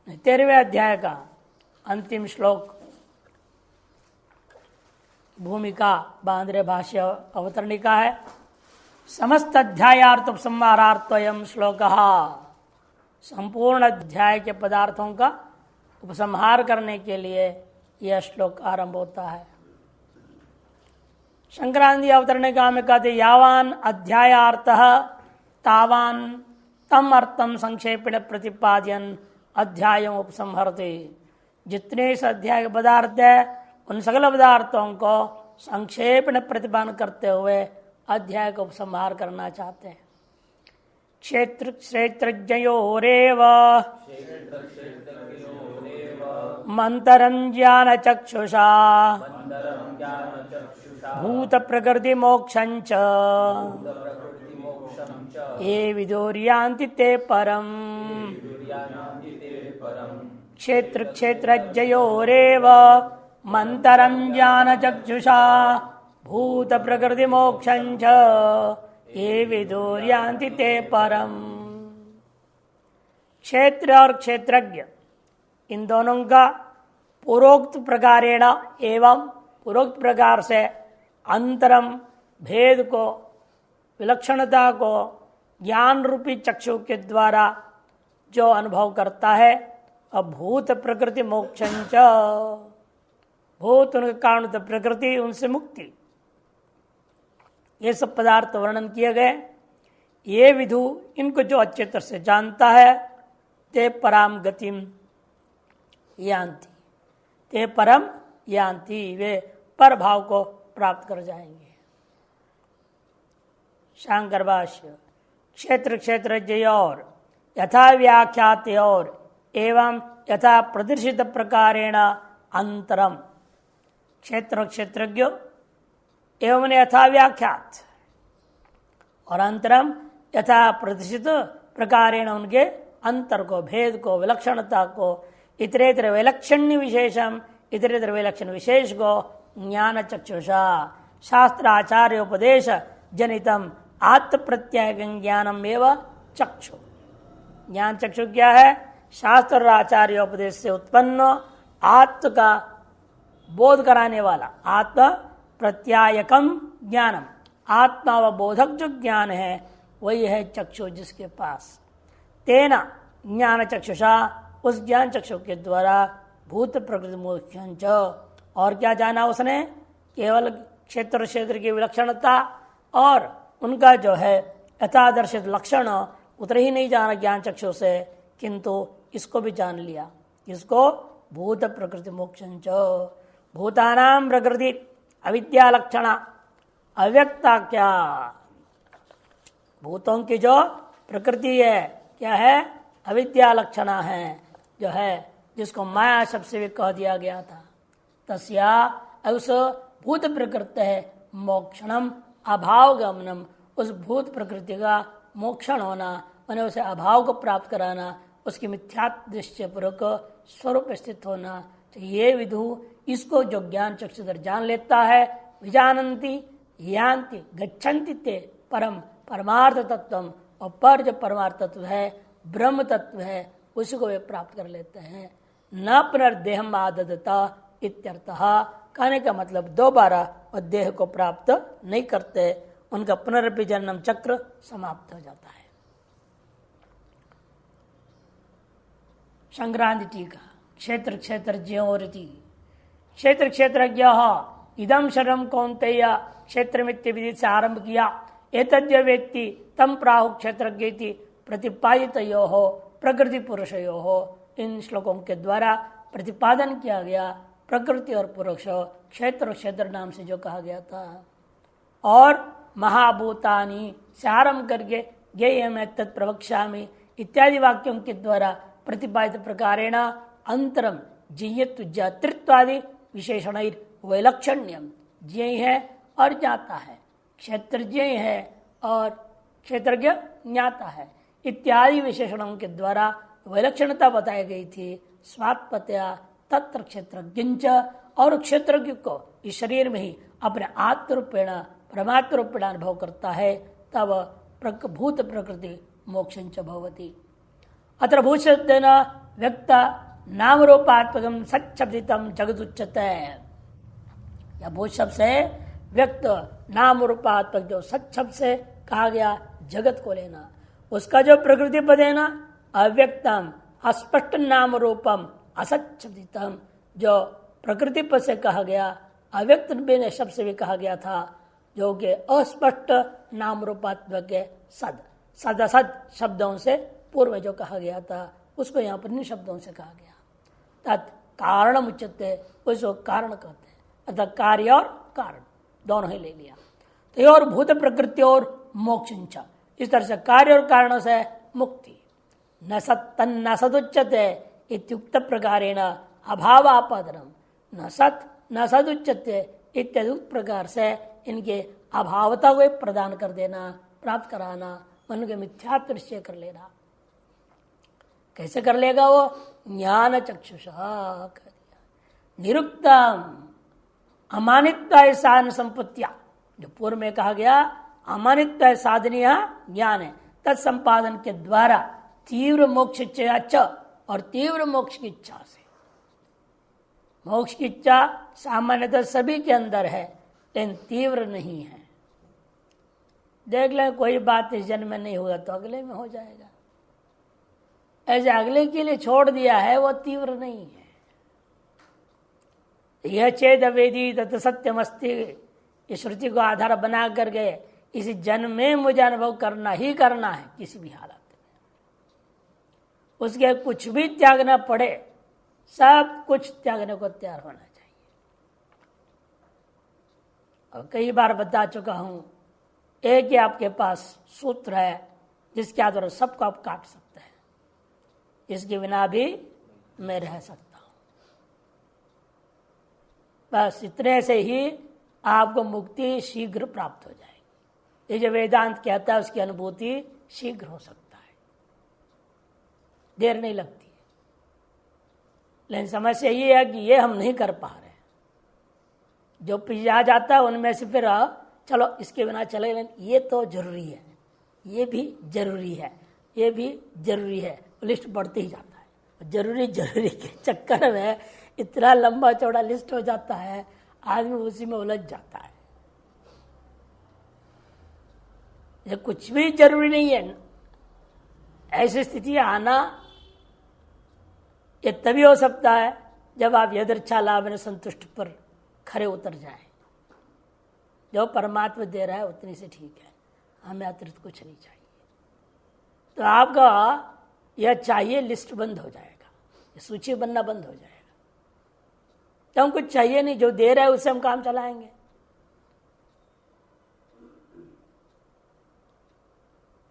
13वें अध्याय का अंतिम श्लोक भूमिका 12 भाष्य अवतरणिका है। समस्त अध्यायार्थ उपसंहारार्थोयम श्लोक। संपूर्ण अध्याय के पदार्थों का उपसंहार करने के लिए यह श्लोक आरंभ होता है। संक्रांति अवतरणिका में कहते यावान अध्यायार्थ तावान तम अर्थम संक्षेपेण प्रतिपाद्यन अध्याय उपसंहरते। जितने इस अध्याय के पदार्थ है उन सकल पदार्थों को संक्षेप में प्रतिपादन करते हुए अध्याय को उपसंहार करना चाहते हैं। क्षेत्र क्षेत्रज्ञयोरेव मंतरं ज्ञान चक्षुषा भूत प्रकृति मोक्षंच ये विदुर्यान्ति ते परम। क्षेत्र क्षेत्रज्ञयोरेव मंतरं ज्ञान चक्षुषा भूत प्रकृति मोक्षंच ये विदुर्यान्ति ते परम। क्षेत्र और क्षेत्रज्ञ इन दोनों का पूर्वोक्त प्रकारेण एवं पूर्वोक्त प्रकार से अंतरम भेद को विलक्षणता को ज्ञान रूपी चक्षु के द्वारा जो अनुभव करता है अभूत प्रकृति मोक्षंच भूत उनके कारण प्रकृति उनसे मुक्ति ये सब पदार्थ वर्णन किए गए। ये विधु इनको जो अच्छे तरह से जानता है ते पराम गतिम यान्ति ते परम यान्ति वे पर भाव को प्राप्त कर जाएंगे। शांकर भाष्य क्षेत्र क्षेत्रज्ञ और यथा व्याख्यात और एवं यथा प्रदर्शित प्रकारेण अंतरम। क्षेत्र क्षेत्रज्ञ एवं यथा व्याख्यात और अंतरम यथा प्रदर्शित प्रकारेण उनके अंतर को भेद को विलक्षणता को इतरेतर विलक्षण्य विशेषम इतरेतर विलक्षण विशेष को ज्ञान चक्षुषा शास्त्राचार्य उपदेश जनितम आत्म प्रत्यय ज्ञानम एवं चक्षु। ज्ञान चक्षु क्या है? शास्त्र और आचार्य उपदेश से उत्पन्न आत्म का बोध कराने वाला आत्म प्रत्यायकम ज्ञानम आत्मा व बोधक जो ज्ञान है वही है चक्षु जिसके पास। तेना ज्ञान चक्षुषा उस ज्ञान चक्षु के द्वारा भूत प्रकृति मोक्षंच और क्या जाना उसने? केवल क्षेत्र क्षेत्र की विलक्षणता और उनका जो है यथादर्शित लक्षण उतर ही नहीं जाना ज्ञान चक्षु से, किंतु इसको भी जान लिया। इसको भूत प्रकृति मोक्षंच भूतानाम प्रकृति अविद्या लक्षणा अव्यक्ता क्या भूतों की जो प्रकृति है क्या है? अविद्या लक्षणा है जो है जिसको माया शब्द से भी कह दिया गया था। तस्या उस भूत प्रकृति है मोक्षणम अभाव गमनम उस भूत प्रकृति का मोक्षण होना मैंने उसे अभाव को प्राप्त कराना उसकी मिथ्यात्व दृश्य पूर्वक स्वरूप स्थित होना। तो ये विधु इसको जो ज्ञान चक्षुधर जान लेता है विजानंती यान्ति गच्छन्ति ते परम परमार्थ तत्वम और पर जो परमार्थ तत्व है ब्रह्म तत्व है उसी को वे प्राप्त कर लेते हैं। न पुनर्देहम आददता इत्यर्थः कहने का मतलब दोबारा वह देह को प्राप्त नहीं करते, उनका पुनरपि जन्म चक्र समाप्त हो जाता है। संक्रांति टीका क्षेत्र क्षेत्रज्ञोरिति क्षेत्र क्षेत्रज्ञ इदम शरम कौन्तेय क्षेत्रमित्य विदित से आरंभ किया। एतद्य व्यक्ति तम प्राहु क्षेत्रज्ञ प्रतिपादितयो हो प्रकृति पुरुषयो हो। इन श्लोकों के द्वारा प्रतिपादन किया गया प्रकृति और पुरुष क्षेत्र क्षेत्र नाम से जो कहा गया था और महाभूतानि से आरंभ करके ज्ञेय में तत्प्रवक्ष्यामि इत्यादि वाक्यों के द्वारा प्रतिपादित प्रकारेण अंतरम जीयत्व जातृत्वादि विशेषण वैलक्षण्यम ज्ञेय है और ज्ञाता है क्षेत्रज्ञ है और क्षेत्रज्ञ ज्ञाता है इत्यादि विशेषणों के द्वारा विलक्षणता बताई गई थी। स्वात्पत्या तत्र क्षेत्रज्ञ और क्षेत्रज्ञ को इस शरीर में ही अपने आत्मरूपेण परमात्म रूपेण अनुभव करता है तब भूत प्रकृति मोक्षंच भवति। अत्र भूत व्यक्त नाम रूपात्मकम सच्चब्दितम जगत उच्चते। या भूत शब्द से व्यक्त नाम रूपात्मक जो सच शब्द से कहा गया जगत को लेना, उसका जो प्रकृति पद है ना अव्यक्तम अस्पष्ट नाम रूपम असच्चब्दितम, जो प्रकृति पद से कहा गया अव्यक्त शब्द से भी कहा गया था, जो कि अस्पष्ट नाम रूपात्मक सद सद असद शब्दों से पूर्व जो कहा गया था उसको यहाँ पर इन शब्दों से कहा गया। तत् कारण उच्चते, उसको कारण कहते हैं, अतः कार्य और कारण दोनों ही ले लिया। तो और भूत प्रकृति और मोक्ष, इस तरह से कार्य और कारणों से मुक्ति। न सत् न सदुच्यते इत्युक्त प्रकारेण अभाव आपादनम, न सत न सदुच्यते इत्यादि प्रकार से इनके अभावता को प्रदान कर देना, प्राप्त कराना, मन के मिथ्यात्व निश्चय कर लेना। कैसे कर लेगा वो? ज्ञान चक्षुषा कर दिया। निरुक्तम अमानित्व साधन संपत्तिया, जो पूर्व में कहा गया अमानित्व साधनीय ज्ञान है, तत्संपादन के द्वारा तीव्र मोक्ष इच्छा और तीव्र मोक्ष की इच्छा से, मोक्ष की इच्छा सामान्यतः सभी के अंदर है लेकिन तीव्र नहीं है। देख लें कोई बात इस जन्म में नहीं होगा तो अगले में हो जाएगा, ऐसे अगले के लिए छोड़ दिया है वो तीव्र नहीं है। यह चेद वेदी तत् सत्यमस्ति, इस श्रुति को आधार बना करके इस जन्म में मुझे अनुभव करना ही करना है किसी भी हालत में, उसके कुछ भी त्यागना पड़े, सब कुछ त्यागने को तैयार होना चाहिए। और कई बार बता चुका हूं, एक ही आपके पास सूत्र है जिसके आधार सबको आप काट सकते हैं, इसके बिना भी मैं रह सकता हूं। बस इतने से ही आपको मुक्ति शीघ्र प्राप्त हो जाएगी। ये जो वेदांत कहता है उसकी अनुभूति शीघ्र हो सकता है, देर नहीं लगती है। लेकिन समस्या ये है कि ये हम नहीं कर पा रहे, जो पीछे आ जाता है उनमें से फिर चलो इसके बिना चले, ये तो जरूरी है, ये भी जरूरी है, ये भी जरूरी है, लिस्ट बढ़ती ही जाता है। जरूरी जरूरी के चक्कर में इतना लंबा चौड़ा लिस्ट हो जाता है, आदमी उसी में उलझ जाता है। ये कुछ भी जरूरी नहीं है, ऐसी स्थिति आना ये तभी हो सकता है जब आप यदृच्छा लाभ में संतुष्ट पर खरे उतर जाएं। जो परमात्मा दे रहा है उतनी से ठीक है, हमें अतिरिक्त कुछ नहीं चाहिए। तो आपका यह चाहिए लिस्ट बंद हो जाएगा, ये सूची बनना बंद हो जाएगा। तो हम कुछ चाहिए नहीं, जो दे रहा है उससे हम काम चलाएंगे।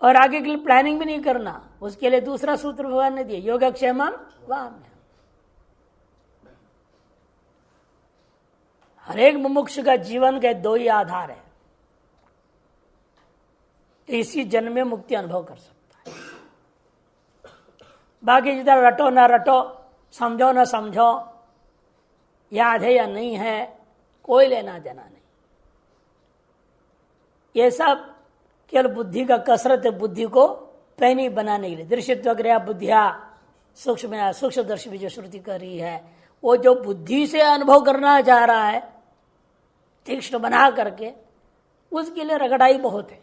और आगे के लिए प्लानिंग भी नहीं करना, उसके लिए दूसरा सूत्र भगवान ने दिया, योगक्षेमम वाम्यम। हर एक मुमुक्ष का जीवन के दो ही आधार है, इसी जन्म में मुक्ति अनुभव कर सकता है। बाकी जिधर रटो ना रटो, समझो ना समझो, याद है या नहीं है, कोई लेना देना नहीं। ये सब केवल बुद्धि का कसरत है, बुद्धि को पैनी बनाने के लिए। दृश्यत्व क्रिया बुद्धिया सूक्ष्म सूक्ष्मदर्शी भी जो श्रुति कर रही है, वो जो बुद्धि से अनुभव करना चाह रहा है तीक्ष्ण बना करके, उसके लिए रगड़ाई बहुत है,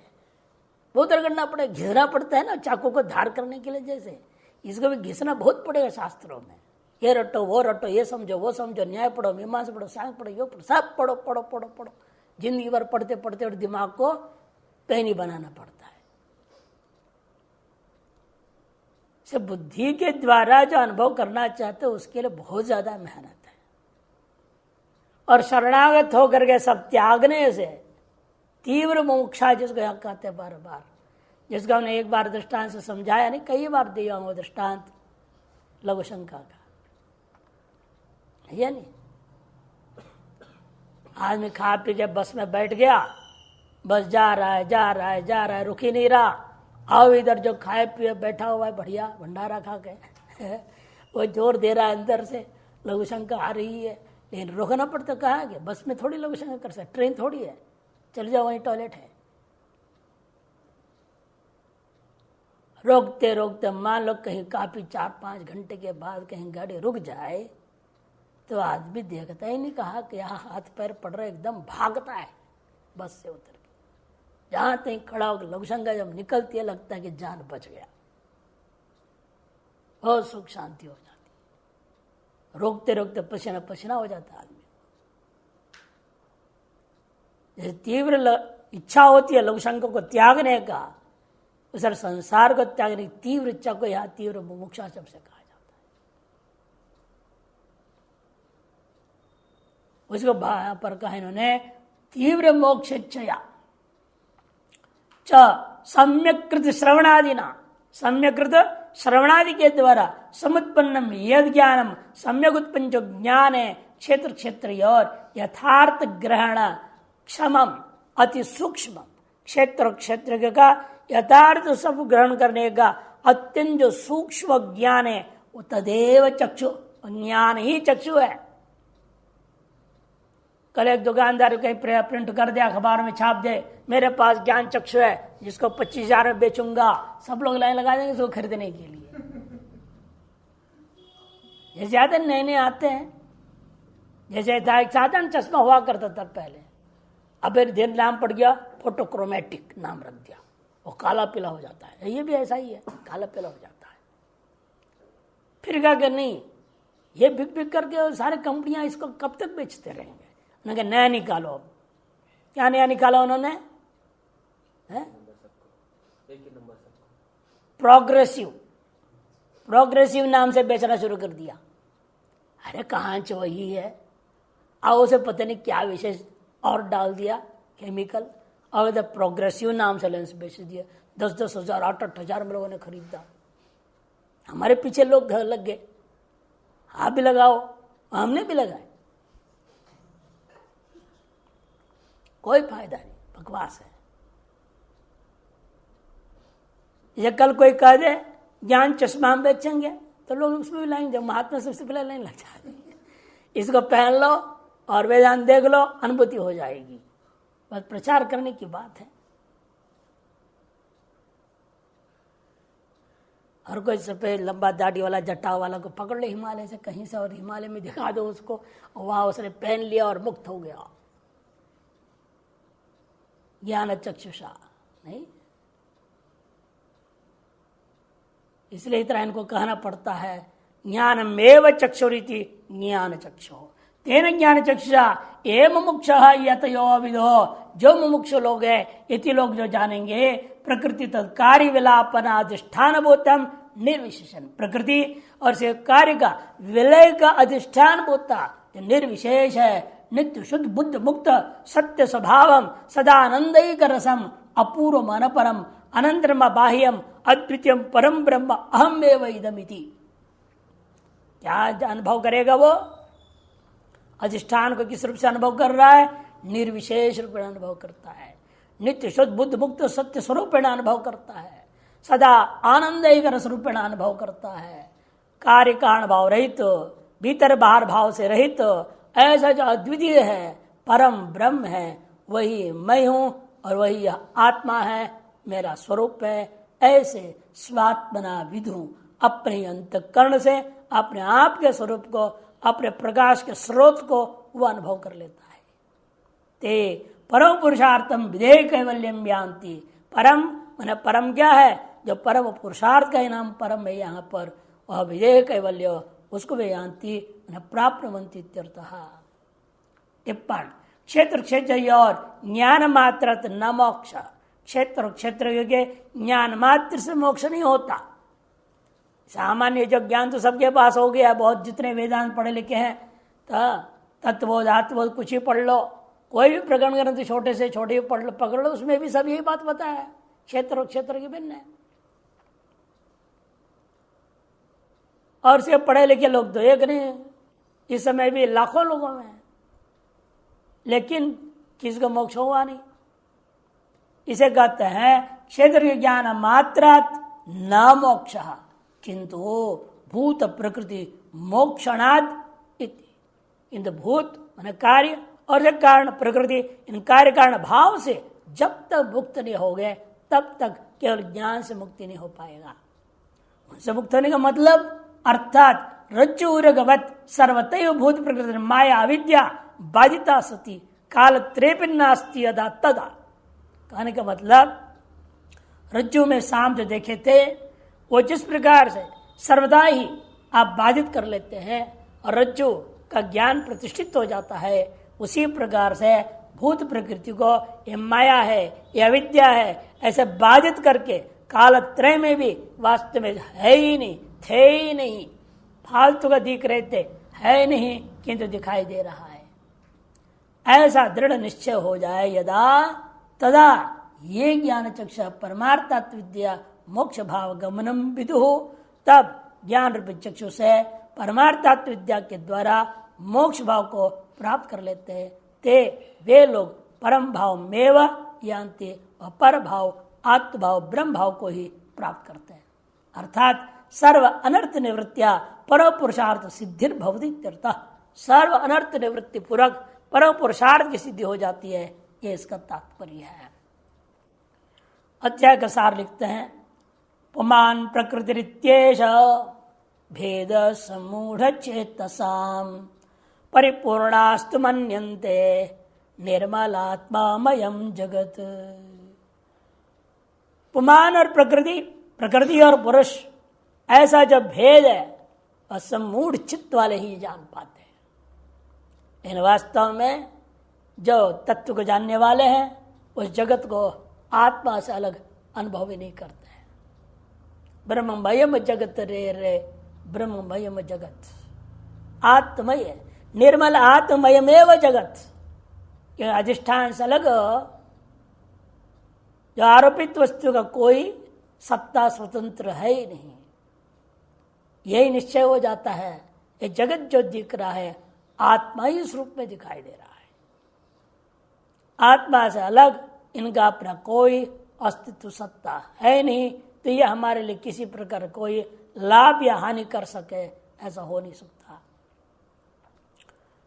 बहुत रगड़ना पड़े, घिसना पड़ता है ना चाकू को धार करने के लिए। जैसे इसको भी घिसना बहुत पड़ेगा शास्त्रों में, ये रटो वो रटो, ये समझो वो समझो, न्याय पढ़ो मीमांसा पढ़ो सांख्य पढ़ो योग पढ़ो, सब पढ़ो पढ़ो पढ़ो पढ़ो, जिंदगी भर पढ़ते पढ़ते और दिमाग को पैनी बनाना पड़ता है। से बुद्धि के द्वारा जो अनुभव करना चाहते हो उसके लिए बहुत ज्यादा मेहनत है। और शरणागत होकर के सब त्यागने से तीव्र मोक्षा, जिसको यहाँ कहते हैं बार बार, जिसका हमने एक बार दृष्टांत से समझाया नहीं, कई बार दिया वो दृष्टांत लघु शंका का, है नहीं। आदमी खा पी के बस में बैठ गया, बस जा रहा है जा रहा है जा रहा है, रुक ही नहीं रहा। आओ इधर जो खाए पिए बैठा हुआ है बढ़िया भंडारा खा के वो जोर दे रहा है अंदर से, लघु शंका आ रही है, लेकिन रोकना पड़ता। कहाँ गया? बस में थोड़ी लघु शंका कर सकते, ट्रेन थोड़ी है, चल जाओ वहीं टॉयलेट है। रोकते रोकते मान लो कहीं काफी 4-5 घंटे के बाद कहीं गाड़ी रुक जाए तो आदमी देखता ही नहीं, कहा कि यहाँ हाथ पैर पड़ रहे, एकदम भागता है बस से उतर के। जहां तक खड़ा होकर लघुशंका जब निकलती है लगता है कि जान बच गया, बहुत सुख शांति हो जाती है। रोकते रोकते पसीना पसीना हो जाता है आदमी। जैसे तीव्र इच्छा होती है लघुशंका को त्यागने का, उस संसार को त्यागने की तीव्र इच्छा को यहाँ तीव्र मुमुक्षा शब्द से कहा जाता है। उसको पर कहा इन्होंने तीव्र मोक्ष इच्छया च सम्यकृत श्रवणादिना, सम्यकृत श्रवणादि के द्वारा समुत्पन्नम यद ज्ञानम सम्यक उत्पन्न जो ज्ञान है क्षेत्र क्षेत्र और यथार्थ ग्रहण क्षमम अति सूक्ष्म क्षेत्र क्षेत्र का यथार्थ सब ग्रहण करने का अत्यंत जो सूक्ष्म ज्ञान है वो तदेव चक्षु, ज्ञान ही चक्षु है। कल एक दुकानदार कहीं प्रिंट कर दे, अखबार में छाप दे, मेरे पास ज्ञान चक्षु है जिसको 25,000 में बेचूंगा, सब लोग लाइन लगा देंगे उसको खरीदने के लिए। ये ज्यादा नए नए आते हैं, जैसे था एक साधारण चश्मा हुआ करता था पहले, अब दिन नाम पड़ गया फोटोक्रोमेटिक नाम रख दिया, वो काला पीला हो जाता है। ये भी ऐसा ही है, काला पीला हो जाता है। फिर क्या कर नहीं, ये बिक बिक करके सारे कंपनियां इसको कब तक बेचते रहेंगे, उन्होंने नया निकालो। अब क्या नया निकाला उन्होंने, प्रोग्रेसिव नाम से बेचना शुरू कर दिया। अरे कहाँ से वही है, आओ उसे पता नहीं क्या विशेष और डाल दिया केमिकल, और इधर प्रोग्रेसिव नाम से लेंस बेच दिया। 10-10 हजार 8-8 हजार में लोगों ने खरीदा। हमारे पीछे लोग घर लग गए, आप भी लगाओ, हमने भी लगाए, कोई फायदा नहीं, बकवास है। ये कल कोई कह दे ज्ञान चश्मा हम बेचेंगे तो लोग उसमें भी लाइन, जब महात्मा सबसे पहले लाइन लग जाती है, इसको पहन लो और वेदांत देख लो, अनुभूति हो जाएगी। बस प्रचार करने की बात है। और कोई सफेद लंबा दाढ़ी वाला जटा वाला को पकड़ लो हिमालय से कहीं से और हिमालय में दिखा दो उसको, वहां उसने पहन लिया और मुक्त हो गया। ज्ञान चक्षुषा नहीं, इसलिए इतना इनको कहना पड़ता है ज्ञानमेव चक्षुरीति ज्ञान चक्षु तेन ज्ञान चक्षुषा ए मुमुक्ष यतयो विदो, जो मुमुक्ष लोग है इति लोग जो जानेंगे प्रकृति तत्कार्य विलापनाधिष्ठान भूतम निर्विशेषण, प्रकृति और से कार्य का विलय का अधिष्ठान भूता जो निर्विशेष है, नित्य शुद्ध बुद्ध मुक्त सत्य स्वभावम सदानंदैक रसम अपूर्व मन परम अनंतरम बाह्यम अद्वितीयम परम ब्रह्म अहम एव इदमिति। क्या अनुभव करेगा वो, अधिष्ठान को किस रूप से अनुभव कर रहा है, निर्विशेष रूप में अनुभव करता है, नित्य शुद्ध बुद्ध मुक्त सत्य स्वरूप में अनुभव करता है, सदा आनंद एक रस रूप में अनुभव करता है, कार्य कारण भाव रहित, भीतर बाहर भाव से रहित, ऐसा जो अद्वितीय है परम ब्रह्म है, वही मैं हूं और वही आत्मा है, मेरा स्वरूप है। ऐसे स्वात्मना विधु अपने अंतःकरण से अपने आप के स्वरूप को, अपने प्रकाश के स्रोत को वो अनुभव कर लेता है। ते परम पुरुषार्थम विधेय कैवल्यम यान्ति, परम माने परम क्या है, जो परम पुरुषार्थ का ही नाम परम है यहाँ पर, वह विधेय कैवल्य उसको वे यान्ति प्राप्तवंती इत्यर्थः। टिप्पण क्षेत्र क्षेत्र और ज्ञान मात्र न मोक्ष, क्षेत्र क्षेत्र के ज्ञान मात्र से मोक्ष नहीं होता। सामान्य जो ज्ञान तो सबके पास हो गया, बहुत जितने वेदांत पढ़े लिखे हैं, तत्वबोध आत्मबोध कुछ ही पढ़ लो, कोई भी प्रकरण ग्रंथ छोटे से छोटे पढ़ लो पकड़ लो, उसमें भी सब यही बात बताया है, क्षेत्र क्षेत्र की भिन्न है। और से पढ़े लिखे लोग तो एक नहीं, इस समय भी लाखों लोगों में है, लेकिन किसको मोक्ष हुआ नहीं। इसे कहते हैं क्षेत्र के ज्ञान मात्रात न मोक्ष किंतु भूत प्रकृति मोक्षणाद इति। इन भूत मान कार्य और कारण प्रकृति, इन कार्य कारण भाव से जब तक मुक्त नहीं हो गए तब तक केवल ज्ञान से मुक्ति नहीं हो पाएगा। उनसे मुक्त होने का मतलब अर्थात रज्जुरगवत सर्वतैव भूत प्रकृति माया अविद्या बाधिता सती काल त्रेपिन्नास्ति यदा तदा। कहने का मतलब रज्जु में सांप जो देखे थे वो जिस प्रकार से सर्वदा ही आप बाधित कर लेते हैं और रज्जु का ज्ञान प्रतिष्ठित हो जाता है, उसी प्रकार से भूत प्रकृति को ये माया है, ये अविद्या है, ऐसे बाधित करके कालत्रय में भी वास्तव में है ही नहीं, थे ही नहीं, फालतू का दिख रहे थे, है नहीं किंतु दिखाई दे रहा है। ऐसा दृढ़ निश्चय हो जाए यदा तदा ये ज्ञान चक्षु परमार्थात्म विद्या मोक्ष भाव गमनम विदु, तब ज्ञान रूपी चक्षु से परमार्थात्म विद्या के द्वारा मोक्ष भाव को प्राप्त कर लेते हैं। ते वे लोग परम भाव मेव यान्ति, और पर भाव आत्मभाव ब्रह्म भाव को ही प्राप्त करते हैं। अर्थात सर्व अनर्थ निवृत्तिया परम पुरुषार्थ सिद्धिर भवति, सर्व अनर्थ निवृत्ति पूर्वक परम पुरुषार्थ की सिद्धि हो जाती है, ये इसका तात्पर्य है। अध्याय का सार लिखते हैं, पुमान प्रकृतिरित्येष भेद समूढ़ चेतसाम परिपूर्णास्तु मन्यन्ते निर्मलात्मामयम् जगत। पुमान और प्रकृति, प्रकृति और पुरुष, ऐसा जो भेद है वह सम्मूढ़ चित्त वाले ही जान पाते हैं। लेकिन वास्तव में जो तत्व को जानने वाले हैं उस जगत को आत्मा से अलग अनुभव ही नहीं करते हैं। ब्रह्ममयम जगत रे रे, ब्रह्ममयम जगत आत्मय है, निर्मल आत्मयमेव जगत। अधिष्ठान से अलग जो आरोपित वस्तु का कोई सत्ता स्वतंत्र है ही नहीं, यही निश्चय हो जाता है। ये जगत जो दिख रहा है आत्मा ही इस रूप में दिखाई दे रहा है। आत्मा से अलग इनका अपना कोई अस्तित्व सत्ता है नहीं, तो यह हमारे लिए किसी प्रकार कोई लाभ या हानि कर सके, ऐसा हो नहीं सकता।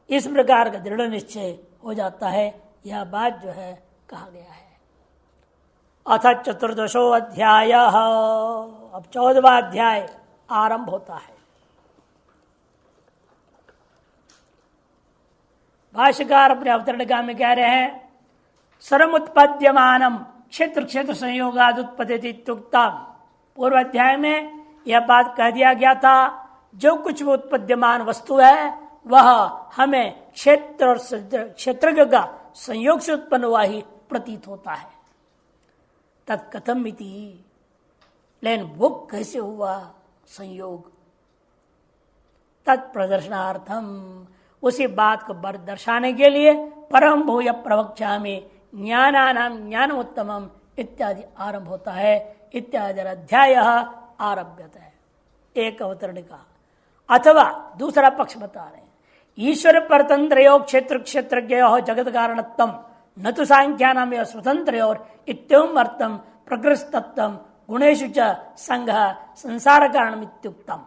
इस प्रकार का दृढ़ निश्चय हो जाता है। यह बात जो है कहा गया है। अथ चतुर्दशो अध्याय, अब 14वां अध्याय आरंभ होता है। भाष्यकार अपने अवतरणिका में कह रहे हैं, सर्वमुत्पद्यमानम क्षेत्र क्षेत्र संयोगाद उत्पद्यते इत्युक्तम। पूर्व अध्याय में यह बात कह दिया गया था, जो कुछ भी उत्पद्यमान वस्तु है वह हमें क्षेत्र और क्षेत्रज्ञ का संयोग से उत्पन्न हुआ ही प्रतीत होता है। तत्कथम इति, लेकिन वो कैसे हुआ संयोग? तत्प्रदर्शनार्थम, उसी बात को दर्शाने के लिए परम भूय प्रवक्ष्यामि ज्ञानानाम ज्ञानोत्तमम इत्यादि आरंभ होता है। इत्यादि अध्याय आरभ्यता है। एक अवतरणिका अथवा दूसरा पक्ष बता रहे हैं, ईश्वर परतंत्र क्षेत्र क्षेत्रज्ञ जगत कारणत्म न तो सांख्यानाम स्वतंत्र और इत्यम अर्थम प्रकृतत्तम गुणेशु च संघ संसार कारणमित्युक्तम।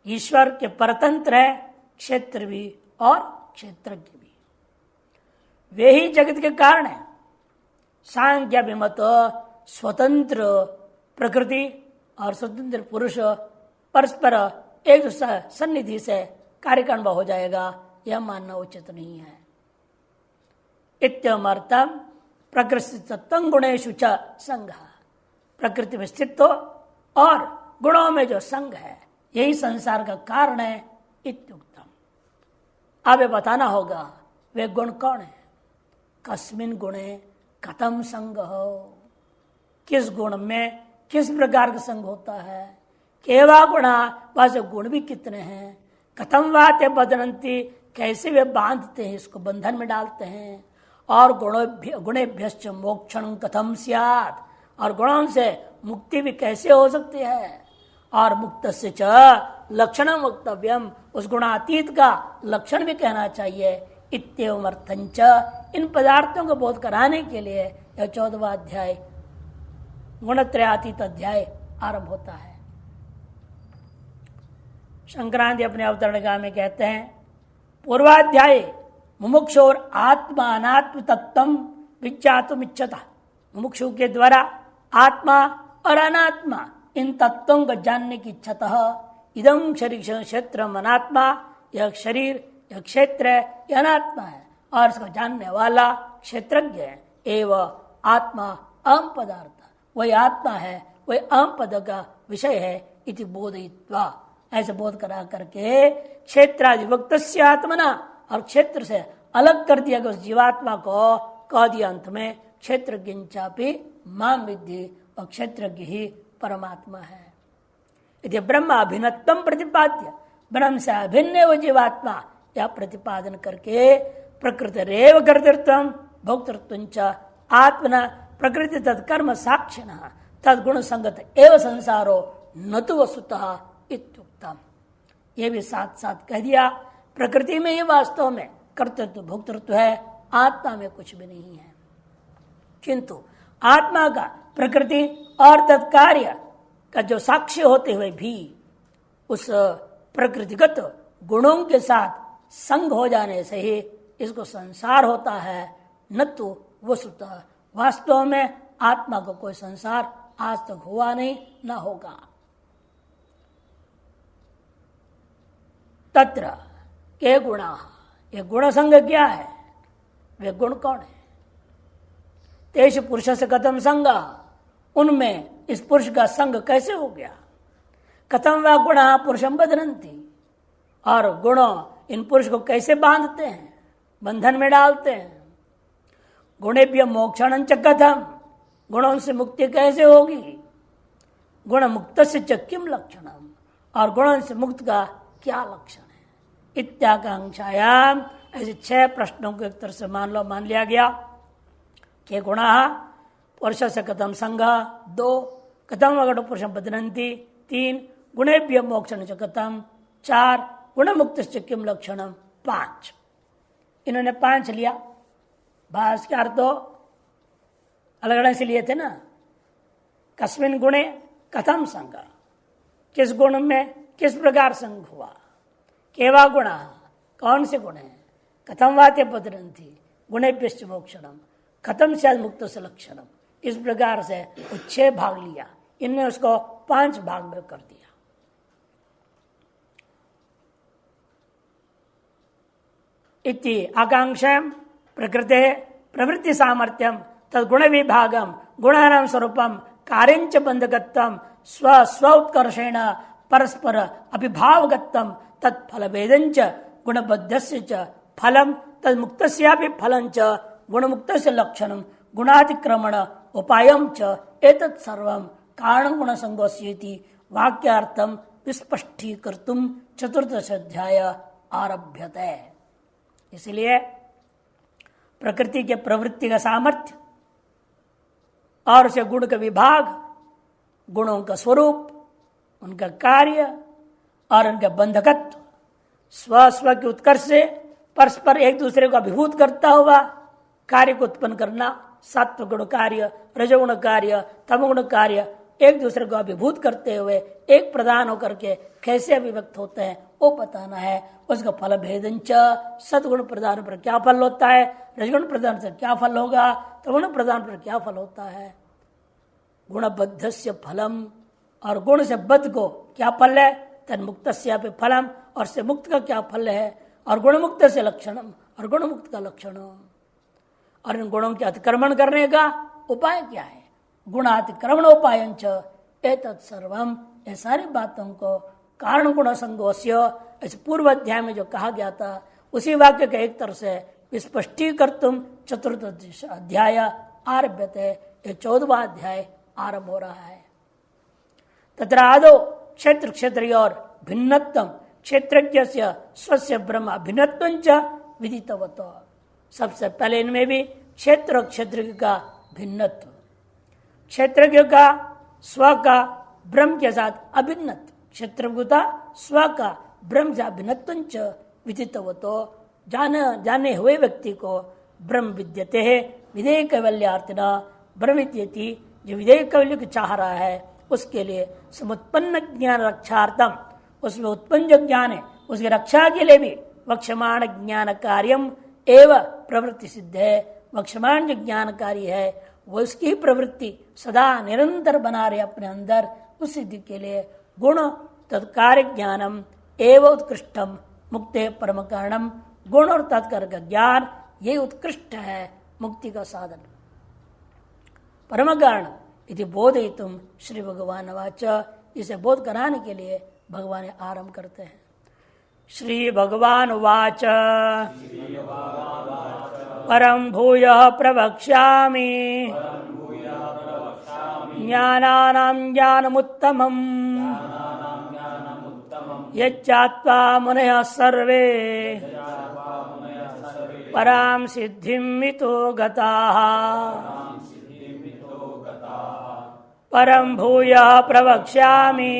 ईश्वर के परतंत्र है क्षेत्र भी और क्षेत्रज्ञ भी, वे ही जगत के कारण है। सांख्य अभिमत स्वतंत्र प्रकृति और स्वतंत्र पुरुष परस्पर एक सन्निधि से कार्यकारण हो जाएगा, यह मानना उचित नहीं है। इत्यमर्थम प्रकृति तत्व गुणेशु च संघ, प्रकृति में स्थित और गुणों में जो संघ है यही संसार का कारण है। इत्युक्तम, अब ये बताना होगा वे गुण कौन है। कस्मिन गुणे कथम संग हो, किस गुण में किस प्रकार का संग होता है। केवा गुणा, वैसे गुण भी कितने हैं। कथम वाते बदनंती, कैसे वे बांधते हैं, इसको बंधन में डालते हैं। और गुणेभ्यश्च मोक्षण कथम स्यात्, और गुणों से मुक्ति भी कैसे हो सकती है। और मुक्त से च लक्षणम वक्तव्यम, उस गुणातीत का लक्षण भी कहना चाहिए। इत्येवम् अर्थंच, इन पदार्थों को बोध कराने के लिए यह 14वां अध्याय गुणत्रयातीत अध्याय आरंभ होता है। शंकराचार्य अपने अवतरणिका में कहते हैं, पूर्वाध्याय मुमुक्षोर आत्मा अनात्म तत्व विज्ञातुम इच्छता, मुमुक्षु के द्वारा आत्मा और अनात्मा इन तत्वों को जानने की इच्छा इदम शरीर क्षेत्र अनात्मा, यह शरीर यह क्षेत्र है, यह अनात्मा है और इसको जानने वाला क्षेत्रज्ञ है। एवं आत्मा अहम पदार्थ, वही आत्मा है, वही अहम पद का विषय है। इति बोधयित्वा, ऐसे बोध करा करके क्षेत्रादि वक्त आत्मना, और क्षेत्र से अलग कर दिया गया उस जीवात्मा को, कह दिया अंत में क्षेत्रज्ञ चापि माम विद्धि, और क्षेत्रज्ञ ही परमात्मा है। यदि ब्रह्म अभिन्नत्वम प्रतिपाद्य, ब्रह्म से अभिन्न वो जीवात्मा, यह प्रतिपादन करके प्रकृति रेव कर्तृत्वम भोक्तृत्व आत्मना प्रकृति तत्कर्म साक्षिण तदगुण संगत एवं संसारो न तो वस्तुतः इत्युक्तम। ये भी साथ साथ कह दिया, प्रकृति में ही वास्तव में कर्तृत्व भोक्तृत्व है, आत्मा में कुछ भी नहीं है। किंतु आत्मा का प्रकृति और तत्कार्य का जो साक्ष्य होते हुए भी उस प्रकृतिगत गुणों के साथ संग हो जाने से ही इसको संसार होता है, न तो वस्तुतः वास्तव में आत्मा को कोई संसार आज तक हुआ नहीं, न होगा। तत्र के गुणा, ये गुण संग क्या है, वे गुण कौन है? तेज पुरुष से कथम संग, उनमें इस पुरुष का संग कैसे हो गया? कथम व गुण पुरुषम बधनंती, और गुण इन पुरुष को कैसे बांधते हैं, बंधन में डालते हैं। गुणेभ्य मोक्षण च कथम, गुणों से मुक्ति कैसे होगी? गुण मुक्त से च किम लक्षणम, और गुणों से मुक्त का क्या लक्षण है? इत्याकांक्षायाम, ऐसे 6 प्रश्नों को एक तरह से मान लिया गया कि गुणा पुरुष से कथम संग 2, कथम अगड़ पुरुषम बदनंती 3, गुणेभ्य मोक्षण च कथम 4, गुण मुक्त से किम लक्षणम 5। इन्होंने 5 लिया। भाष्यकार तो अलग अलग से लिए थे ना। कस्मिन गुणे कथम संग, किस गुण में किस प्रकार संग हुआ? केवा गुण, कौन से गुण है? कथम वाते पदरंती गुणेभ्यश्च मोक्षणम, खत्म से मुक्त से लक्षणम। इस प्रकार से 6 भाग लिया, इनने उसको 5 भाग में कर दिया। इति आकांक्षा प्रकृते प्रवृत्ति सामर्थ्यम तद्गुण विभागम गुणानां स्वरूपम कार्यंच बंधकत्वम स्व स्व उत्कर्षेण परस्पर अभिभावगत्वम तत्फल भेदंच गुणबद्धस्य च फलम तन्मुक्तस्यापि फलंच गुणमुक्तस्य लक्षणम गुणातिक्रमण उपायम च एतत् सर्वं कारण गुण संगोस्येति वाक्यार्थम विस्पष्टीकर्तुम चतुर्दश अध्याय आरभ्यते। इसलिए प्रकृति के प्रवृत्ति का सामर्थ्य और उसे गुण का विभाग, गुणों का स्वरूप, उनका कार्य और उनका बंधकत्व, स्व स्व के उत्कर्ष से परस्पर एक दूसरे को अभिभूत करता हुआ कार्य को उत्पन्न करना, सत्व गुण कार्य, रजोगुण कार्य, तमगुण कार्य, एक दूसरे को अभिभूत करते हुए एक प्रधान होकर के कैसे अभिव्यक्त होते हैं वो बताना है। उसका फल भेदंच, सतगुण प्रदान पर क्या फल होता है, रजगुण प्रदान से क्या फल होगा, तमगुण प्रदान पर क्या फल होता है। गुणबद्धस्य फलम, और गुण से बद्ध को क्या फल है, तन्मुक्तस्य फलम, और से मुक्त का क्या फल है, और गुणमुक्त से लक्षणम, और गुणमुक्त का लक्षण, और इन गुणों के अतिक्रमण करने का उपाय क्या है। गुणातिक्रमण उपायंच एतत् सर्वम, ये सारी बातों को कारण गुण संगोस्य इस पूर्व अध्याय में जो कहा गया था उसी वाक्य के एक तरह से स्पष्टीकर्तुम चतुर्दश अध्याय आरभ्यते। ये 14वां अध्याय आरंभ हो रहा है। तत्र आदौ क्षेत्र क्षेत्रीयोर भिन्नत्वम क्षेत्रज्ञस्य स्वस्य ब्रह्म भिन्नत्वंच विदितवतो। सबसे पहले इनमें भी क्षेत्र क्षेत्र का भिन्नत्व, क्षेत्रज्ञ का स्व का ब्रह्म के साथ अभिन्नत्व, क्षेत्रज्ञता स्व का ब्रह्म से अभिन्नत्वंच विदितवतो। जाने हुए व्यक्ति को ब्रह्म विद्यते है विधेय कैवल्यार्थिना, ब्रह्म विद्यति जो विधेय कैवल्य को चाह रहा है उसके लिए समुत्पन्न ज्ञान रक्षार्थम, उसमें उत्पन्न जो ज्ञान है उसकी रक्षा के लिए भी वक्षमाण ज्ञान कार्यम एवं प्रवृत्ति सिद्ध है। वक्षमाण जो ज्ञान कार्य है वो उसकी प्रवृत्ति सदा निरंतर बना रहे अपने अंदर, उस सिद्धि के लिए गुण तत्कार्य ज्ञानम एवं उत्कृष्टम मुक्ते परम कारणम। गुण और तत्कार्य का ज्ञान ये उत्कृष्ट है मुक्ति का साधन। परम कारण यदि बोधयितुम श्री भगवान वाच, इसे बोध कराने के लिए भगवान आरंभ करते हैं। श्री भगवान वाच परम भूयः प्रवक्ष्यामि ज्ञानानां ज्ञानमुत्तमम् यच्चात्वा मुनयः सर्वे परां सिद्धिमितो गताः। परम भूयः प्रवक्ष्यामि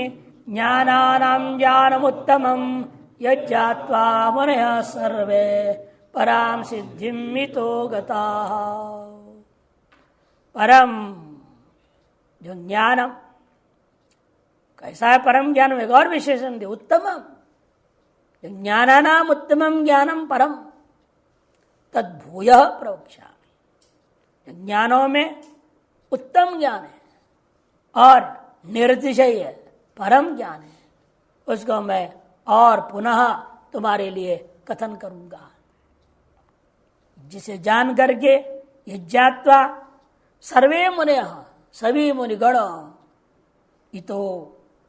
ज्ञानानां ज्ञानमुत्तमम् यज्ञात्वा मुनयः सर्वे परां सिद्धिमितो गताः। परम जो ज्ञानम, कैसा है परम ज्ञान में एक और विशेषण दिया, उत्तमम। ज्ञानानाम उत्तमम ज्ञानम परम तद्भूयः प्रवक्ष्यामि। ज्ञानों में उत्तम ज्ञान है और निर्तिशय है, परम ज्ञान है, उसको मैं और पुनः तुम्हारे लिए कथन करूंगा, जिसे जान करके ये ज्ञात्वा सर्वे मुनयः, सभी मुनिगण इतो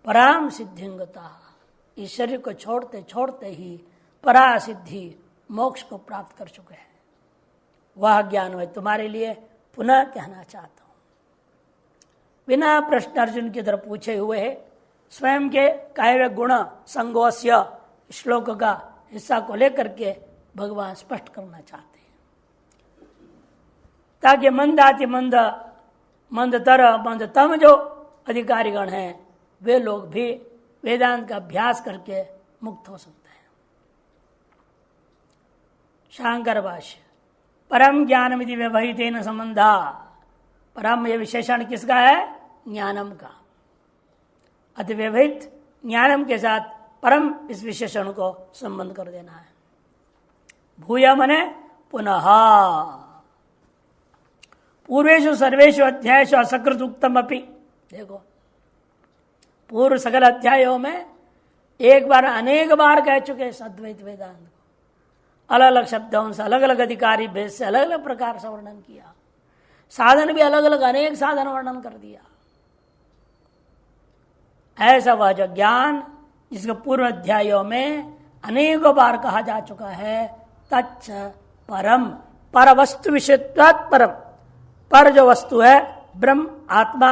पराम सिद्धिंगता, इस शरीर को छोड़ते छोड़ते ही परा सिद्धि मोक्ष को प्राप्त कर चुके हैं। वह ज्ञान मैं तुम्हारे लिए पुनः कहना चाहता हूं। बिना प्रश्न अर्जुन की तरफ पूछे हुए है, स्वयं के कहे हुए गुण संगोस्य श्लोक का हिस्सा को लेकर के भगवान स्पष्ट करना चाहते हैं, ताकि मंदाति मंद मंदतर मंदतम जो अधिकारीगण हैं वे लोग भी वेदांत का अभ्यास करके मुक्त हो सकते हैं। शांकर भाष्य परम ज्ञानमिति व्यवहितेन संबंधा। परम ये विशेषण किसका है? ज्ञानम का। अति व्यवहित ज्ञानम के साथ परम इस विशेषण को संबंध कर देना है। भूय मने पुनः। पूर्वेषु सर्वेषु अध्यायेषु असकृत उक्तम अपि। देखो पूर्व सकल अध्यायों में एक बार अनेक बार कह चुके अद्वैत वेदांत को, अलग अलग शब्दों से अलग अलग अधिकारी भेद से अलग अलग प्रकार से वर्णन किया, साधन भी अलग अलग अनेक साधन वर्णन कर दिया। ऐसा वह जो ज्ञान जिसके पूर्व अध्यायों में अनेकों बार कहा जा चुका है, तच्च परम, पर वस्तु विषयत्वात् परम, पर जो वस्तु है ब्रह्म आत्मा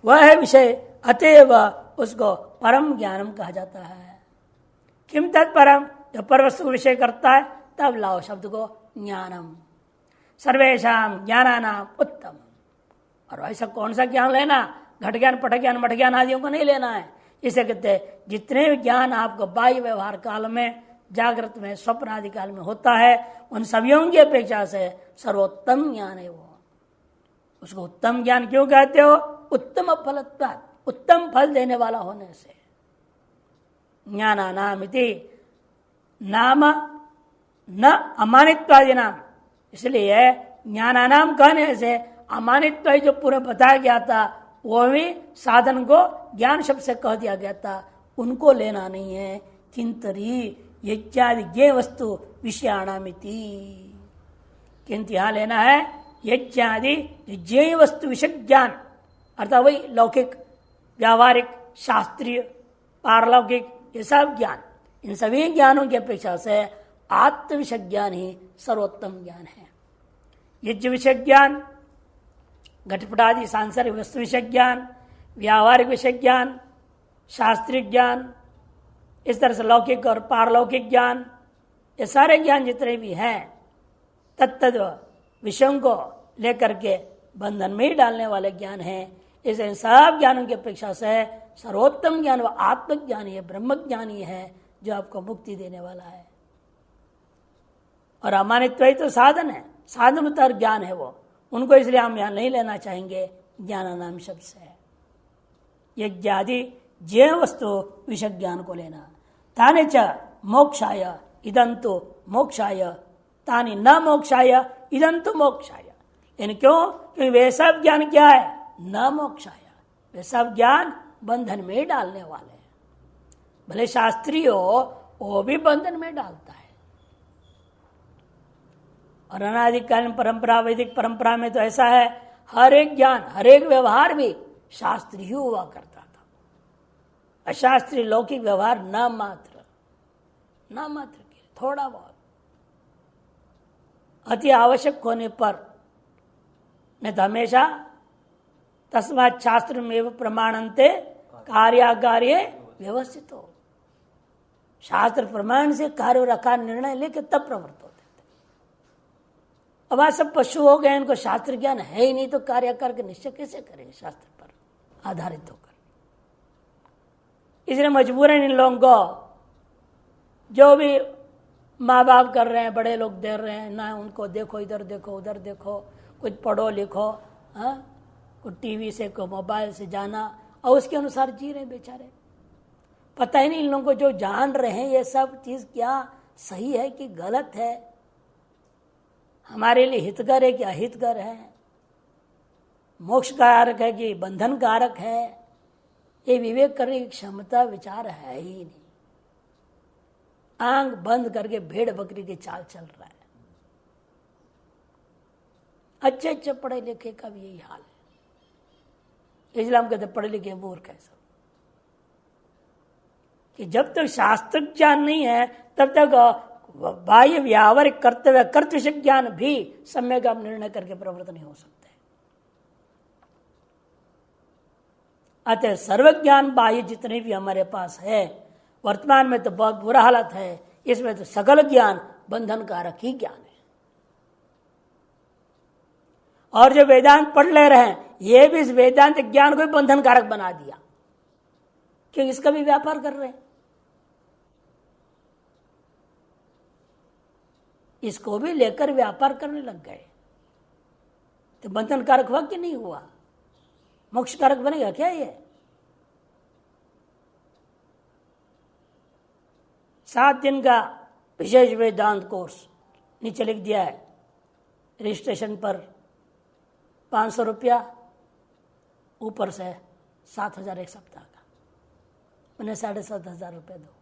वह है विषय, अतएव उसको परम ज्ञानम कहा जाता है। किम तत्परम, जो पर वस्तु को विषय करता है, तब लाओ शब्द को ज्ञानम। सर्वेशाम ज्ञानानाम उत्तम। और ऐसा कौन सा ज्ञान लेना? घट ज्ञान पट ज्ञान मठ ज्ञान आदियों को नहीं लेना है। इसे कहते हैं जितने भी ज्ञान आपको बाह्य व्यवहार काल में, जागृत में, स्वप्न आदि काल में होता है, उन सभी की अपेक्षा से सर्वोत्तम ज्ञान है वो। उसको उत्तम ज्ञान क्यों कहते हो? उत्तम फलत्वात्, उत्तम फल देने वाला होने से। ज्ञानानाम इति नाम न अमानित्वादि नाम, इसलिए ज्ञानानाम कहने से अमानित्व जो पूरा बताया गया था वो भी साधन को ज्ञान शब्द से कह दिया गया था, उनको लेना नहीं है। किंतरी यज्ञादि ज्ञेय वस्तु विषयाणामिति, किंतु यहां लेना है यज्ञादि ज्ञेय वस्तु विषय ज्ञान, अर्थात वही लौकिक, व्यावहारिक, शास्त्रीय, पारलौकिक, ये सब ज्ञान, इन सभी ज्ञानों की अपेक्षा से आत्म विषय ज्ञान ही सर्वोत्तम ज्ञान है। यज्ञ विषय ज्ञान, घटपटादि सांसारिक वस्तु विषय ज्ञान, व्यावहारिक विषय ज्ञान, शास्त्रीय ज्ञान, इस तरह से लौकिक और पारलौकिक ज्ञान, ये सारे ज्ञान जितने भी हैं तत्त विषयों को लेकर के बंधन में ही डालने वाले ज्ञान हैं। इस सब ज्ञानों की अपेक्षा से सर्वोत्तम ज्ञान वह आत्मज्ञानी है, ब्रह्म ज्ञानी है, जो आपको मुक्ति देने वाला है। और अमानित्व ही तो साधन है, साधन उत्तर ज्ञान है वो, उनको इसलिए हम यहां नहीं लेना चाहेंगे ज्ञानानाम शब्द से। यज्ञादि ज्ञेय वस्तु विषय ज्ञान को लेना। तानि च मोक्षाय इदंतु मोक्षाय, तानि न मोक्षाय इदंतु मोक्षाय। इन क्यों? क्योंकि वे सब ज्ञान क्या है? न मोक्षाया। वे सब ज्ञान बंधन में डालने वाले हैं। भले शास्त्री हो, वो भी बंधन में डालता है। और अनादिकालीन परंपरा, वैदिक परंपरा में तो ऐसा है, हर एक ज्ञान, हर एक व्यवहार भी शास्त्री ही हुआ करता था। अशास्त्रीय लौकिक व्यवहार न मात्र के थोड़ा बहुत अति आवश्यक होने पर, नहीं तो हमेशा तस्मात् शास्त्रमेव प्रमाणन्ते कार्याकार्ये व्यवस्थित हो। शास्त्र प्रमाण से कार्य और अकार्य निर्णय लेके तब प्रवृत्त होते थे। अब आज सब पशु हो गए, इनको शास्त्र ज्ञान है ही नहीं, तो कार्य आकार के निश्चय कैसे करें शास्त्र पर आधारित होकर? इसलिए मजबूरन इन लोगों को जो भी माँ बाप कर रहे हैं, बड़े लोग दे रहे हैं ना, उनको देखो, इधर देखो, उधर देखो, कुछ पढ़ो लिखो, कुछ टीवी से, को मोबाइल से जाना, और उसके अनुसार जी रहे बेचारे। पता ही नहीं इन लोगों को, जो जान रहे हैं ये सब चीज क्या सही है कि गलत है, हमारे लिए हितकर है कि अहितकर है, मोक्ष कारक है कि बंधन कारक है, ये विवेक करने की क्षमता विचार है ही नहीं। आंख बंद करके भेड़ बकरी की चाल चल रहा है। अच्छे अच्छे पढ़े लिखे का भी यही हाल है। इसलिए हम कहते पढ़े लिखे मूर्ख है सब, कि जब तक शास्त्र ज्ञान नहीं है तब तक बाह्य व्यावहारिक कर्तव्य कर्तव्य ज्ञान भी सम्यक आप निर्णय करके प्रवृत्त नहीं हो सकते। अतः सर्वज्ञान बाह्य जितने भी हमारे पास है, वर्तमान में तो बहुत बुरा हालत है, इसमें तो सकल ज्ञान बंधन कारक ही ज्ञान है। और जो वेदांत पढ़ ले रहे हैं, ये भी इस वेदांत ज्ञान को भी बंधन कारक बना दिया, क्योंकि इसका भी व्यापार कर रहे हैं, इसको भी लेकर व्यापार करने लग गए, तो बंधन कारक हुआ कि नहीं हुआ? मोक्ष कारक बनेगा क्या ये? 7 दिन का विशेष वेदांत कोर्स नीचे लिख दिया है, रजिस्ट्रेशन पर 500 रुपया, ऊपर से 7,000 एक सप्ताह का, उन्हें 7,500 रुपये दो।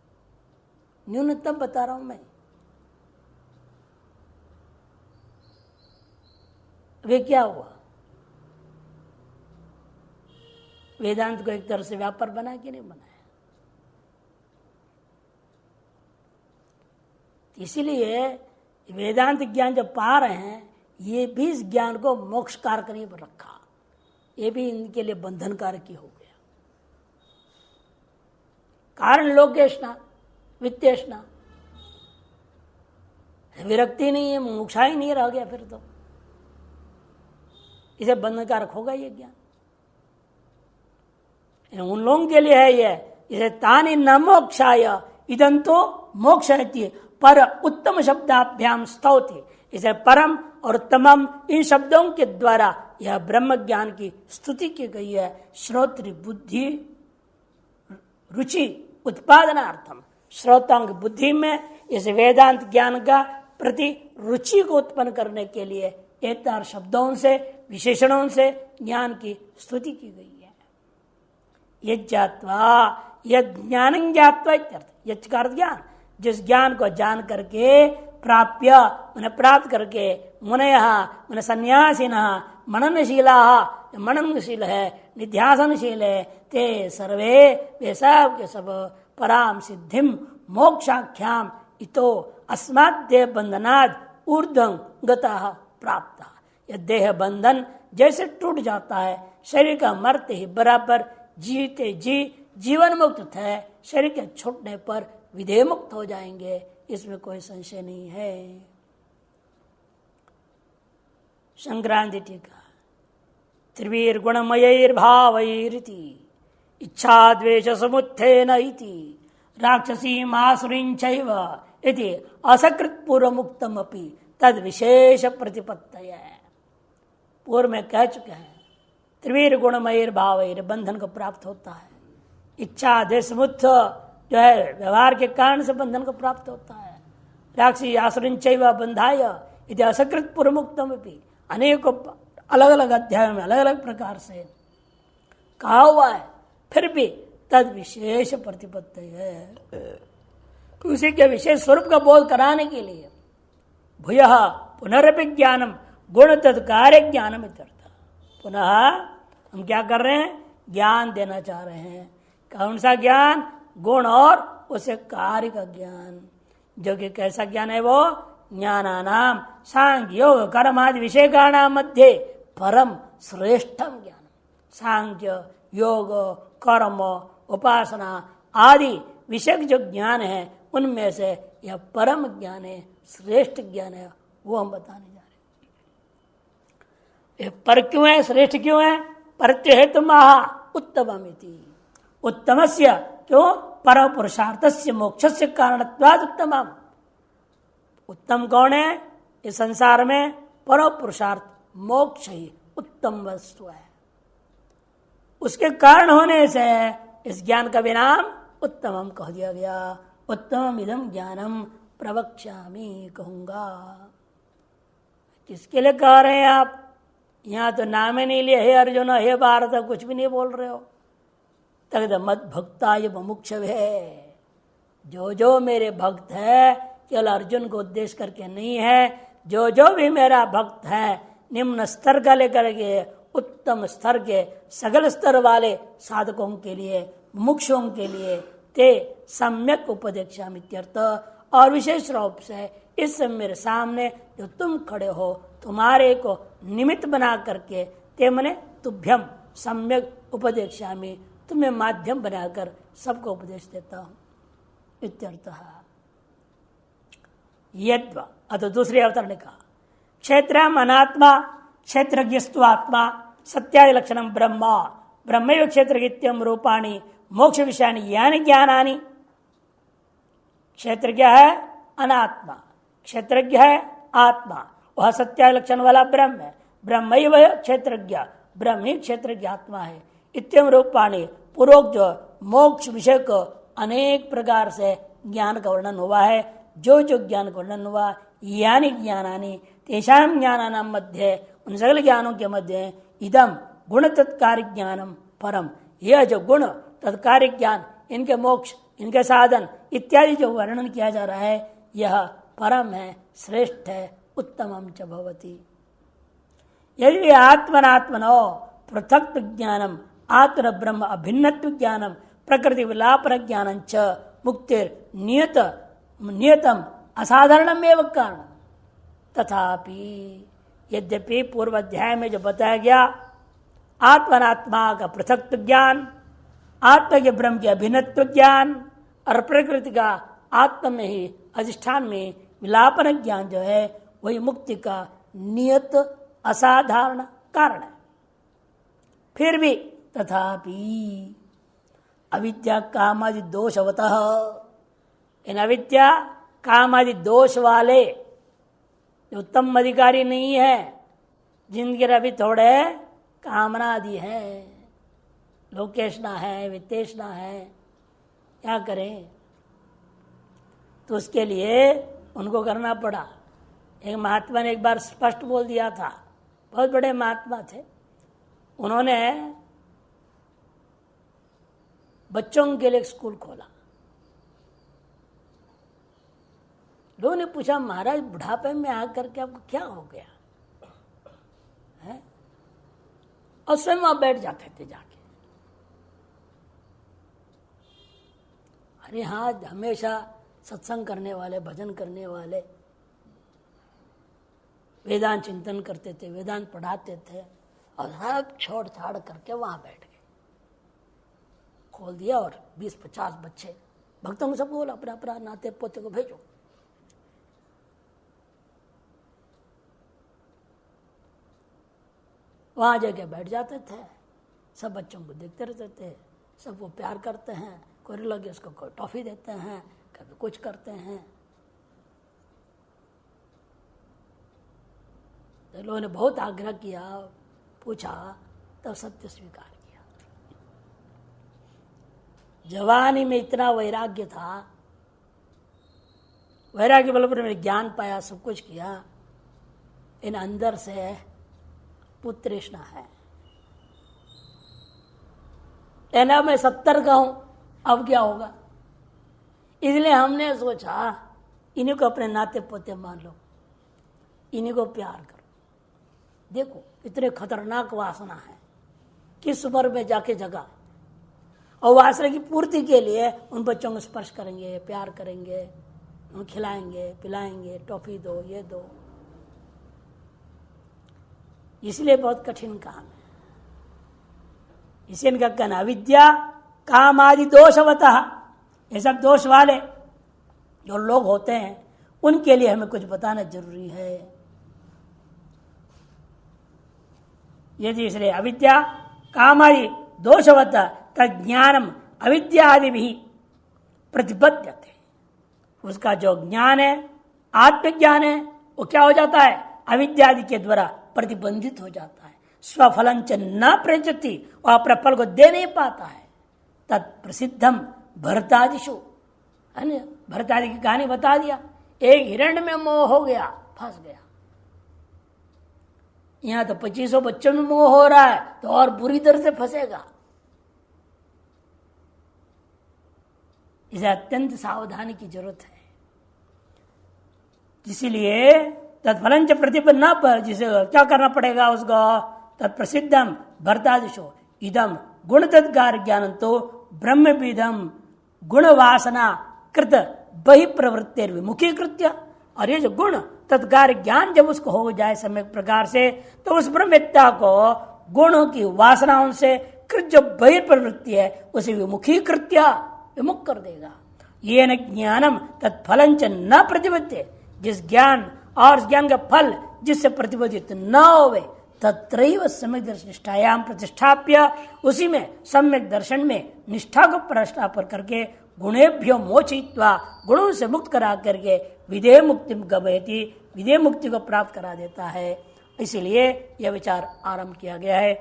न्यूनतम बता रहा हूं मैं। वे क्या हुआ? वेदांत को एक तरह से व्यापार बना कि नहीं बनाया? इसीलिए वेदांत ज्ञान जो पा रहे हैं, ये भी इस ज्ञान को मोक्ष कारक नहीं रखा, ये भी इनके लिए बंधन कारक ही हो गया। कारण लोकेशना, वित्तेषणा, विरक्ति नहीं है, मोक्षा ही नहीं रह गया, फिर तो इसे बंधन कारक होगा ये ज्ञान। उन लोगों के लिए है ये, इसे तानि न मोक्षाय इदंतो मोक्षयति पर उत्तम शब्दाभ्याम स्तौति। इसे परम और उत्तमम इन शब्दों के द्वारा यह ब्रह्म ज्ञान की स्तुति की गई है। श्रोत्र बुद्धि रुचि उत्पादनार्थम, श्रोताओं की बुद्धि में इस वेदांत ज्ञान का प्रति रुचि को उत्पन्न करने के लिए एतार शब्दों से, विशेषणों से ज्ञान की स्तुति की गई है। यज्ञात्वा यद ज्ञानं ज्ञात्वा इत्यर्थ, यज्ञ का अर्थ ज्ञान, जिस ज्ञान को जान करके प्राप्य मैंने प्राप्त करके मुनयः मैंने सन्यासिनः मननशीलाः, मननशील है, निध्यासनशील है, ते सर्वे वे सब के सब पराम सिद्धिम मोक्षाख्याम इतो अस्मात् देह बंधनाद ऊर्ध्वं गतः प्राप्त। यह देह बंधन जैसे टूट जाता है, शरीर का मरते ही बराबर जीते जी जीवन मुक्त है, शरीर के छूटने पर विधेय मुक्त हो जाएंगे, इसमें कोई संशय नहीं है। संक्रांति टीका। त्रिवीर्गुणमयैर्भावैरिति इच्छा द्वेष समुत्थेन इति राक्षसीम् आसुरीं चैव इति असकृत पूर्व मुक्तम अपि तद विशेष प्रतिपत्तय। पूर्व में कह चुके हैं, त्रिवीर गुणमयर भावैर बंधन को प्राप्त होता है। इच्छा द्वेष समुत्थ जो है व्यवहार के कारण से बंधन को प्राप्त होता है। राक्षसी आसुरीं चैव बंधाय इति असकृत पूर्व मुक्तम अपि, अनेकों अलग अलग अध्यायों में अलग अलग प्रकार से कहा हुआ है, फिर भी तद विशेष प्रतिपत्ति है। उसी के विशेष स्वरूप का बोध कराने के लिए भूय पुनरपि ज्ञानम गुण तत्कार्य ज्ञानम इत्यर्थ। पुनः हम क्या कर रहे हैं, ज्ञान देना चाह रहे हैं। कौन सा ज्ञान, गुण और उसे कार्य का ज्ञान, जो कि कैसा ज्ञान है वो, ज्ञानानाम सांख्य योग कर्म आदि विषयकाणाम मध्य परम श्रेष्ठम ज्ञान। सांख्य योग कर्म उपासना आदि विषय जो ज्ञान है उनमें से यह परम ज्ञान है, श्रेष्ठ ज्ञान है, वो हम बताने जा रहे हैं। पर क्यों है, श्रेष्ठ क्यों है, परत्य हेतु महा उत्तममिति। उत्तमस्य क्यों, परम पुरुषार्थस्य मोक्षस्य कारणत्वाद उत्तमम। उत्तम कौन है इस संसार में, परम पुरुषार्थ मोक्ष ही उत्तम वस्तु है। उसके कारण होने से इस ज्ञान का भी नाम उत्तमम कह दिया गया। उत्तमम इदम ज्ञानम प्रवक्ष्यामि, कहूंगा। किसके लिए कह रहे हैं आप, यहां तो नाम ही नहीं लिए, हे अर्जुन हे भारत, कुछ भी नहीं बोल रहे हो। तद मद भक्ताय मुमुक्षवे, जो जो मेरे भक्त है, केवल अर्जुन को उद्देश्य करके नहीं है, जो जो भी मेरा भक्त है, निम्न स्तर का लेकर के उत्तम स्तर के सगल स्तर वाले साधकों के लिए, मुमुक्षुओं के लिए ते सम्यक उपदेक्षामित्यर्थ। और विशेष रूप से इस मेरे सामने जो तुम खड़े हो, तुम्हारे को निमित्त बना करके, ते मने तुभ्यम सम्यक उपदेक्षामि, तुम्हें माध्यम बनाकर सबको उपदेश देता हूं इत्यर्थः। यद्वा, अतः दूसरे अवतरण का क्षेत्रम अनात्मा क्षेत्रज्ञस्तु आत्मा सत्यादि लक्षणम ब्रह्म ब्रह्मैव क्षेत्रज्ञत्यम रूपाणि मोक्ष विषयानि यानि ज्ञानानि। क्षेत्र क्या है, अनात्मा, क्षेत्रज्ञ है आत्मा, वह सत्यादि लक्षण वाला ब्रह्म है। ब्रह्मैव क्षेत्रज्ञ, ब्रह्म ही क्षेत्रज्ञ आत्मा है। इत्यम रूपाणि, पूर्वोक्त जो मोक्ष विषय को अनेक प्रकार से ज्ञान का वर्णन हुआ है, जो जो ज्ञान का वर्णन हुआ, यानी ज्ञानानि तेषां ज्ञानानां मध्य, उन सगल ज्ञानों के मध्य इदम गुण तत्कार्य ज्ञानम परम, यह जो गुण तत्कार्य ज्ञान, इनके मोक्ष, इनके साधन इत्यादि जो वर्णन किया जा रहा है, यह परम है, श्रेष्ठ है, उत्तमम च भवति। यदि आत्मनात्मनो पृथक ज्ञानम आत्म ब्रह्म अभिन्नत्व ज्ञानम प्रकृति विलापन ज्ञानं च मुक्तिर नियतम असाधारणम एवं कारण। तथापि यद्यपि पूर्व अध्याय में जो बताया गया आत्मनात्मा का पृथक ज्ञान, आत्मा के ब्रह्म के अभिन्नत्व ज्ञान और प्रकृति का आत्मा में ही अधिष्ठान में विलापन ज्ञान जो है, वही मुक्ति का नियत असाधारण कारण है। फिर भी तथापि अविद्या कामादि दोषवतः, इन अविद्या कामादि दोष वाले जो उत्तम अधिकारी नहीं है, जिनके अभी थोड़े कामना आदि है, लोकेशना है, वित्तेषणा है, क्या करें, तो उसके लिए उनको करना पड़ा। एक महात्मा ने एक बार स्पष्ट बोल दिया था, बहुत बड़े महात्मा थे, उन्होंने बच्चों के लिए एक स्कूल खोला। लोगों ने पूछा, महाराज बुढ़ापे में आकर के आपको क्या हो गया है? और स्वयं वहां बैठ जाते थे जाके। अरे हाँ, हमेशा सत्संग करने वाले, भजन करने वाले, वेदांत चिंतन करते थे, वेदांत पढ़ाते थे, और सब छोड़ छाड़ करके वहां बैठ गए। खोल दिया और 20-50 बच्चे, भक्तों को सब बोला अपना अपना नाते पोते को भेजो। वहां जाके बैठ जाते थे, सब बच्चों को देखते रहते थे, सबको प्यार करते हैं, कोई लगे उसको कोई टॉफी देते हैं, कभी कुछ करते हैं। तो लोगों ने बहुत आग्रह किया, पूछा, तब सत्य स्वीकार किया। जवानी में इतना वैराग्य था, वैराग्य बल पर मैंने ज्ञान पाया, सब कुछ किया, इन अंदर से पुत्रेष्णा है। ना मैं 70 का हूं, अब क्या होगा? इसलिए हमने सोचा इन्हीं को अपने नाते पोते मान लो, इन्हीं को प्यार करो। देखो इतने खतरनाक वासना है, किस उम्र में जाके जगा, और वासना की पूर्ति के लिए उन बच्चों को स्पर्श करेंगे, प्यार करेंगे, उन्हें खिलाएंगे, पिलाएंगे, टॉफी दो, ये दो। इसलिए बहुत कठिन काम है। इसे इनका कहना अविद्या काम आदि दोषवतः, ये सब दोष वाले जो लोग होते हैं उनके लिए हमें कुछ बताना जरूरी है। यदि इसलिए अविद्या काम आदि दोषवतः तज्ञानम अविद्यादि भी प्रतिबद्धते, उसका जो ज्ञान है, आत्मज्ञान है, वो क्या हो जाता है? अविद्यादि के द्वारा प्रतिबंधित हो जाता है। स्वफलंच न प्रयच्छति, वह अपने फल को दे नहीं पाता है। तत्प्रसिद्धम भरतादिशु, है ना, भरतादि की कहानी बता दिया। एक हिरण्य में मोह हो गया, फंस गया। यहां तो 2500 बच्चों में मोह हो रहा है, तो और बुरी तरह से फंसेगा। इसे अत्यंत सावधानी की जरूरत है। इसीलिए तत्फलंच प्रतिपन्न पर, जिसे क्या करना पड़ेगा उसको? तत्प्रसिद्धम भरतादिशो इदम गुण तत्कार ज्ञान तो ब्रह्म विदम गुण वासना कृत बहि प्रवृत्ति विमुखी कृत्य। और ये जो गुण तत्कार ज्ञान जब उसको हो जाए सम्यक प्रकार से, तो उस ब्रह्मवेत्ता को गुणों की वासनाओं से कृत जो बहिर्प्रवृत्ति है उसे विमुखी कृत्य, विमुख कर देगा। ये न ज्ञानम तत्फलंच न प्रतिबद्ध, जिस ज्ञान और ज्ञान का फल जिससे प्रतिबद्धित न होवे, तत्रैव सम्यक दर्शन निष्ठायाम प्रतिष्ठाप्य, उसी में सम्यक दर्शन में निष्ठा को प्रतिष्ठापन करके गुणेभ्यो मोचयित्वा, गुणों से मुक्त करा करके विदेह मुक्ति गमयति, विदेह मुक्ति को प्राप्त करा देता है। इसीलिए यह विचार आरंभ किया गया है।